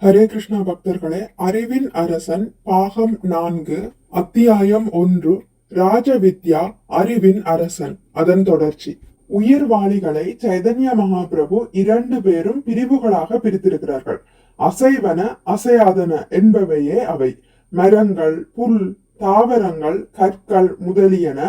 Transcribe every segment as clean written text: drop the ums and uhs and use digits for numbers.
ஹரே கிருஷ்ணா பக்தர்களே, அறிவின் அரசன் பாகம் 4 அத்தியாயம் 1 ராஜவித்யா அறிவின் அரசன். அதன் தொடர்ச்சி. உயிர்வாளிகளை சைதன்ய மகாபிரபு 2 பேரும் பிரிவுகளாக பிரித்திருக்கிறார்கள். அசைவன அசையாதன என்பவையே அவை. மரங்கள், புல், தாவரங்கள், கற்கள் முதலியன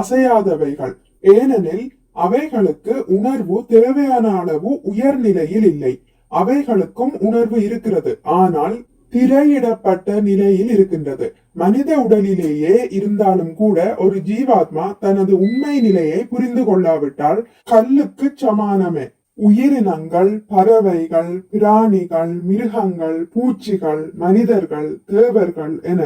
அசையாதவைகள். ஏனெனில் அவைகளுக்கு உணர்வு தேவையான அளவு உயர்நிலையில் இல்லை. அவைகளுக்கும் உணர்வு இருக்கிறது, ஆனால் திரையிடப்பட்ட நிலையில் இருக்கின்றது. மனித உடலிலேயே இருந்தாலும் கூட ஒரு ஜீவாத்மா தனது உண்மை நிலையை புரிந்து கொள்ளாவிட்டால் கல்லுக்கு சமானமே. உயிரினங்கள், பறவைகள், பிராணிகள், மிருகங்கள், பூச்சிகள், மனிதர்கள், தேவர்கள் என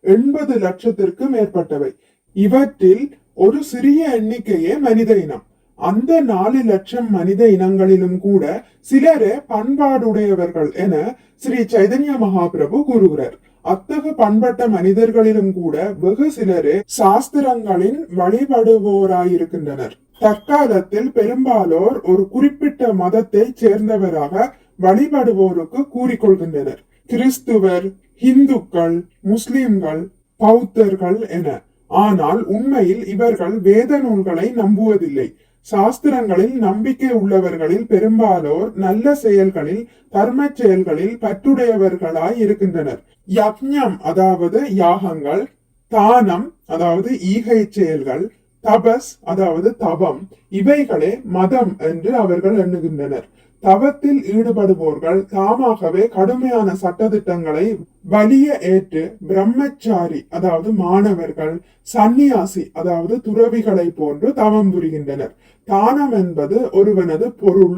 80 லட்சத்திற்கு மேற்பட்டவை. இவற்றில் ஒரு சிறிய எண்ணிக்கையே மனித இனம். அந்த 4 லட்சம் மனித இனங்களிலும் கூட சிலரே பண்பாடுடையவர்கள் என ஸ்ரீ சைதன்ய மகாபிரபு கூறுகிறார். அத்தகு பண்பட்ட மனிதர்களிலும் கூட வெகு சிலரே சாஸ்திரங்களின் வழிபடுவோராயிருக்கின்றனர். தற்காலத்தில் பெரும்பாலோர் ஒரு குறிப்பிட்ட மதத்தை சேர்ந்தவராக வழிபடுவோருக்கு கூறிக்கொள்கின்றனர். கிறிஸ்துவர், இந்துக்கள், முஸ்லிம்கள், பௌத்தர்கள் என. ஆனால் உண்மையில் இவர்கள் வேத நூல்களை நம்புவதில்லை. சாஸ்திரங்களில் நம்பிக்கை உள்ளவர்களில் பெரும்பாலோர் நல்ல செயல்களில், தர்ம செயல்களில் பற்றுடையவர்களாய் இருக்கின்றனர். யக்ஞம் அதாவது யாகங்கள், தானம் அதாவது ஈகை செயல்கள், தபஸ் அதாவது தவம், இவைகளே மதம் என்று அவர்கள் எண்ணுகின்றனர். தவத்தில் ஈடுபடுவோர்கள் தாமாகவே கடுமையான சட்டதிட்டங்களை வலிய ஏற்று பிரம்மச்சாரி அதாவது மாணவர்கள், சந்நியாசி அதாவது துறவிகளை போன்று தவம் புரிகின்றனர். தானம் என்பது ஒருவனது பொருள்,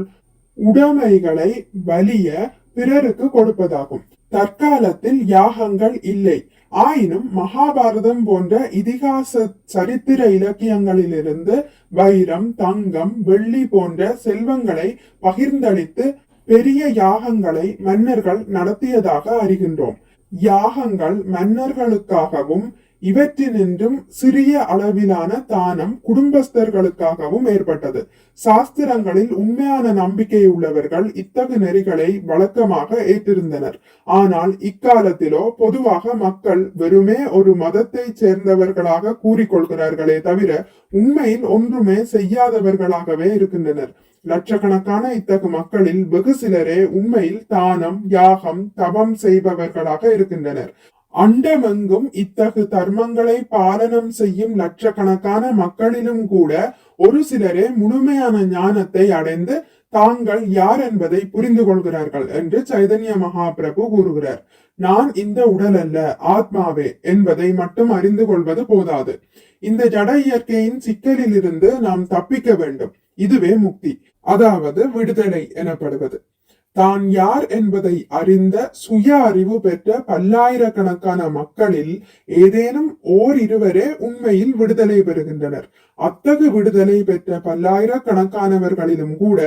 உடைமைகளை வலிய பிறருக்கு கொடுப்பதாகும். தற்காலத்தில் யாகங்கள் இல்லை. ஆயினும் மகாபாரதம் போன்ற இதிகாச சரித்திர இலக்கியங்களிலிருந்து வைரம், தங்கம், வெள்ளி போன்ற செல்வங்களை பகிர்ந்தளித்து பெரிய யாகங்களை மன்னர்கள் நடத்தியதாக அறிகின்றோம். யாகங்கள் மன்னர்களுக்காகவும் இவற்றினின்றும் சிறிய அளவிலான தானம் குடும்பஸ்தர்களுக்காகவும் ஏற்பட்டது. சாஸ்திரங்களில் உண்மையான நம்பிக்கை உள்ளவர்கள் இத்தகு நெறிகளை வழக்கமாக ஏற்றிருந்தனர். ஆனால் இக்காலத்திலோ பொதுவாக மக்கள் வெறுமே ஒரு மதத்தை சேர்ந்தவர்களாக கூறிக்கொள்கிறார்களே தவிர உண்மையில் ஒன்றுமே செய்யாதவர்களாகவே இருக்கின்றனர். லட்சக்கணக்கான இத்தகு மக்களில் வெகு சிலரே உண்மையில் தானம், யாகம், தவம் செய்பவர்களாக இருக்கின்றனர். அண்டமெங்கும் இத்தகு தர்மங்களை பாலனம் செய்யும் லட்சக்கணக்கான மக்களிலும் கூட ஒரு சிலரே முழுமையான ஞானத்தை அடைந்து தாங்கள் யார் என்பதை புரிந்து கொள்கிறார்கள் என்று சைதன்ய மகாபிரபு கூறுகிறார். நான் இந்த உடல் அல்ல, ஆத்மாவே என்பதை மட்டும் அறிந்து கொள்வது போதாது. இந்த ஜட இயற்கையின் சிக்கலில் இருந்து நாம் தப்பிக்க வேண்டும். இதுவே முக்தி, அதாவது விடுதலை எனப்படுவது. தான் யார் என்பதை அறிந்த சுய அறிவு பெற்ற பல்லாயிரக்கணக்கான மக்களில் ஏதேனும் ஓரிருவரே உண்மையில் விடுதலை பெறுகின்றனர். அத்தகு விடுதலை பெற்ற பல்லாயிரக்கணக்கானவர்களிலும் கூட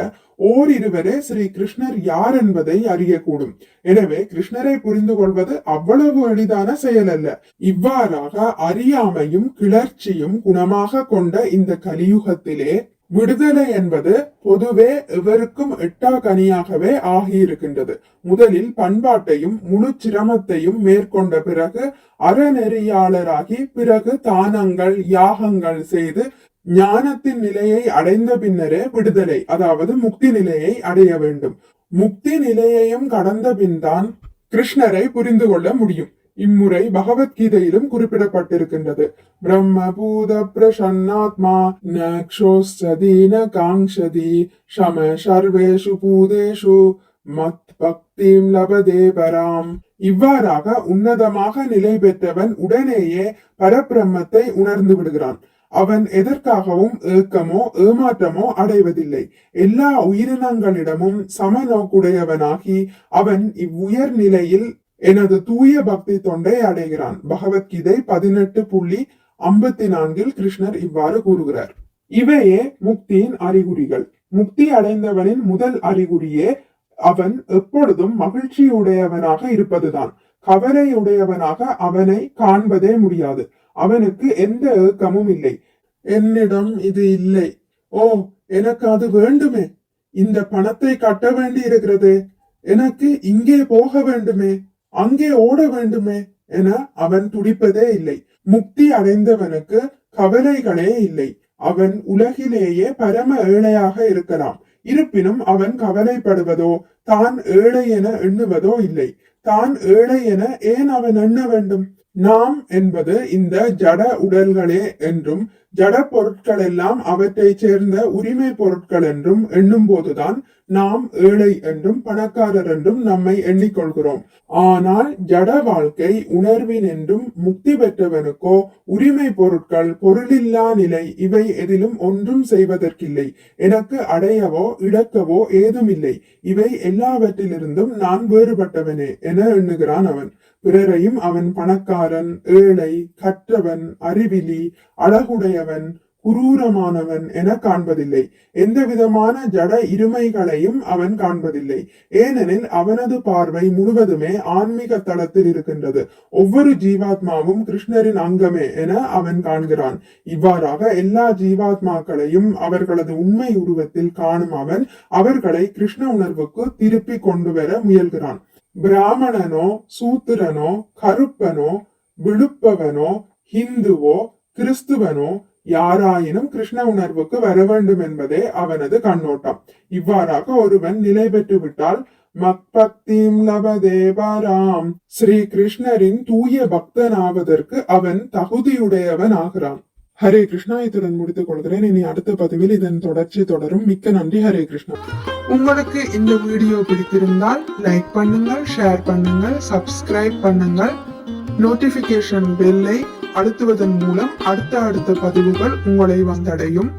ஓரிருவரே ஸ்ரீ கிருஷ்ணர் யார் என்பதை அறியக்கூடும். எனவே கிருஷ்ணரை புரிந்து கொள்வது அவ்வளவு எளிதான செயல் அல்ல. இவ்வாறாக அறியாமையும் கிளர்ச்சியும் குணமாக கொண்ட இந்த கலியுகத்திலே விடுதலை என்பது பொதுவே எவருக்கும் எட்டா கனியாகவே ஆகியிருக்கின்றது. முதலில் பண்பாட்டையும் முழு சிரமத்தையும் மேற்கொண்ட பிறகு அறநெறியாளராகி பிறகு தானங்கள், யாகங்கள் செய்து ஞானத்தின் நிலையை அடைந்த பின்னரே விடுதலை அதாவது முக்தி நிலையை அடைய வேண்டும். முக்தி நிலையையும் கடந்த பின் தான் கிருஷ்ணரை புரிந்து கொள்ள முடியும். இம்முறை பகவத்கீதையிலும் குறிப்பிடப்பட்டிருக்கின்றது. பிரம்மபூத பிரசன்னாத்மா நக்ஷோஸ்தீன காங்ஷதி ஷம சர்வேஷு பூதேஷு மத் பக்திம் லபதே பராம். இவ்வாறாக உன்னதமாக நிலை பெற்றவன் உடனேயே பரபிரம்மத்தை உணர்ந்து விடுகிறான். அவன் எதற்காகவும் ஏக்கமோ ஏமாற்றமோ அடைவதில்லை. எல்லா உயிரினங்களிடமும் சமநோக்குடையவனாகி அவன் இவ்வுயர் நிலையில் எனது தூய பக்தி தொண்டை அடைகிறான். பகவத்கீதை 18.54 கிருஷ்ணர் இவ்வாறு கூறுகிறார். இவையே முக்தியின் அறிகுறிகள். முக்தி அடைந்தவனின் முதல் அறிகுறியே அவன் எப்பொழுதும் மகிழ்ச்சியுடையவனாக இருப்பதுதான். கவலையுடையவனாக அவனை காண்பதே முடியாது. அவனுக்கு எந்த ஏக்கமும் இல்லை. என்னிடம் இது இல்லை, ஓ எனக்கு அது வேண்டுமே, இந்த பணத்தை கட்ட வேண்டி இருக்கிறது, எனக்கு இங்கே போக வேண்டுமே, அங்கே ஓட வேண்டுமே என அவன் துடிப்பதே இல்லை. முக்தி அடைந்தவனுக்கு கவலைகளே இல்லை. அவன் உலகிலேயே பரம ஏழையாக இருக்கலாம். இருப்பினும் அவன் கவலைப்படுவதோ தான் ஏழை என எண்ணுவதோ இல்லை. தான் ஏழை என ஏன் அவன் எண்ண வேண்டும்? நாம் என்பது இந்த ஜட உடல்களே என்றும் ஜட பொருட்கள் எல்லாம் அவற்றை சேர்ந்த உரிமை பொருட்கள் என்றும் எண்ணும் போதுதான் நாம் ஏழை என்றும் பணக்காரர் என்றும் நம்மை எண்ணிக்கொள்கிறோம். ஆனால் ஜட வாழ்க்கை உணர்வின் என்றும் முக்தி பெற்றவனுக்கோ உரிமை பொருட்கள், பொருளில்லா நிலை இவை எதிலும் ஒன்றும் செய்வதற்கில்லை. எனக்கு அடையவோ இழக்கவோ ஏதுமில்லை. இவை எல்லாவற்றிலிருந்தும் நான் வேறுபட்டவனே என எண்ணுகிறான் அவன். பிறரையும் அவன் பணக்காரன், ஏழை, கற்றவன், அறிவிலி, அழகுடையவன், குரூரமானவன் என காண்பதில்லை. எந்த விதமான ஜட இருமைகளையும் அவன் காண்பதில்லை. ஏனெனில் அவனது பார்வை முழுவதுமே ஆன்மீக தளத்தில் இருக்கின்றது. ஒவ்வொரு ஜீவாத்மாவும் கிருஷ்ணரின் அங்கமே என அவன் காண்கிறான். இவ்வாறாக எல்லா ஜீவாத்மாக்களையும் அவர்களது உண்மை உருவத்தில் காணும் அவன் அவர்களை கிருஷ்ண உணர்வுக்கு திருப்பி கொண்டு வர முயல்கிறான். பிராமணனோ, சூத்திரனோ, கருப்பனோ, விழுப்பவனோ, ஹிந்துவோ, கிறிஸ்துவனோ யாராயினும் கிருஷ்ண உணர்வுக்கு வர வேண்டும் என்பதே அவனது கண்ணோட்டம். இவ்வாறாக ஒருவன் நிலை பெற்று விட்டால் மக்பக்திம் லபதேவராம், ஸ்ரீ கிருஷ்ணரின் தூய பக்தனாவதற்கு அவன் தகுதியுடையவன் ஆகிறான். ஹரே கிருஷ்ணா, இத்துடன் முடித்துக் கொள்கிறேன். இனி அடுத்த பதிவில் இதன் தொடர்ச்சி தொடரும். மிக்க நன்றி. ஹரே கிருஷ்ணா. உங்களுக்கு இந்த வீடியோ பிடித்திருந்தால் லைக் பண்ணுங்கள், ஷேர் பண்ணுங்கள், சப்ஸ்கிரைப் பண்ணுங்கள். நோட்டிபிகேஷன் பெல்லை அழுத்துவதன் மூலம் அடுத்த பதிவுகள் உங்களை வந்தடையும்.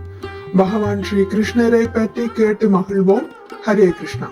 பகவான் ஸ்ரீ கிருஷ்ணரை பற்றி கேட்டு மகிழ்வோம். ஹரே கிருஷ்ணா.